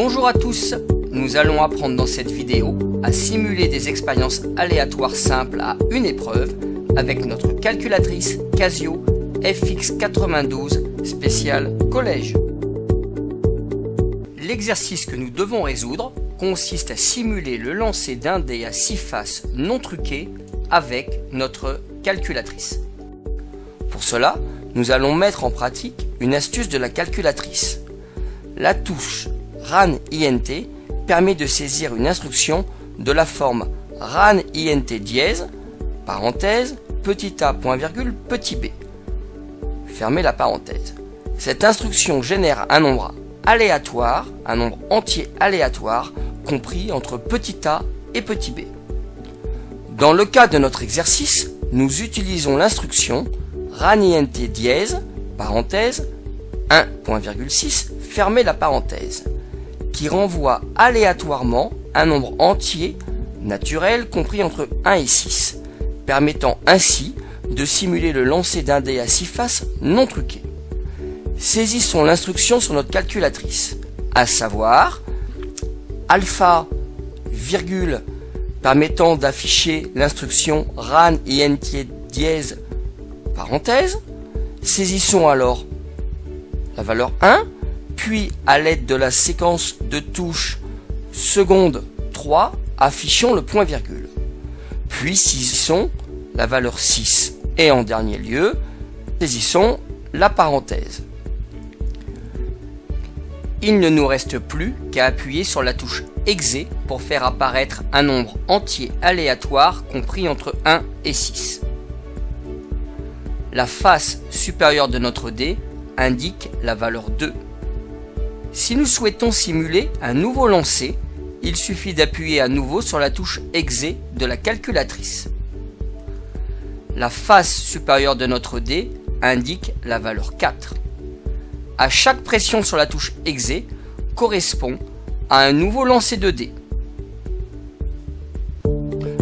Bonjour à tous, nous allons apprendre dans cette vidéo à simuler des expériences aléatoires simples à une épreuve avec notre calculatrice Casio FX92 spéciale collège. L'exercice que nous devons résoudre consiste à simuler le lancer d'un dé à 6 faces non truqué avec notre calculatrice. Pour cela, nous allons mettre en pratique une astuce de la calculatrice. La touche RAN INT permet de saisir une instruction de la forme RAN INT dièse, parenthèse, petit a, point virgule, petit b. Fermez la parenthèse. Cette instruction génère un nombre aléatoire, un nombre entier aléatoire, compris entre petit a et petit b. Dans le cas de notre exercice, nous utilisons l'instruction RAN INT dièse, parenthèse, 1.6, fermez la parenthèse, qui renvoie aléatoirement un nombre entier naturel compris entre 1 et 6, permettant ainsi de simuler le lancer d'un dé à 6 faces non truqué. Saisissons l'instruction sur notre calculatrice, à savoir alpha, virgule, permettant d'afficher l'instruction RAN INT dièse, parenthèse. Saisissons alors la valeur 1, puis à l'aide de la séquence de touches seconde 3, affichons le point virgule. Puis saisissons la valeur 6 et en dernier lieu, saisissons la parenthèse. Il ne nous reste plus qu'à appuyer sur la touche EXE pour faire apparaître un nombre entier aléatoire compris entre 1 et 6. La face supérieure de notre dé indique la valeur 2. Si nous souhaitons simuler un nouveau lancer, il suffit d'appuyer à nouveau sur la touche EXE de la calculatrice. La face supérieure de notre dé indique la valeur 4. À chaque pression sur la touche EXE correspond à un nouveau lancer de dés.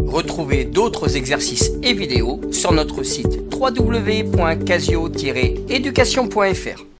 Retrouvez d'autres exercices et vidéos sur notre site www.casio-education.fr.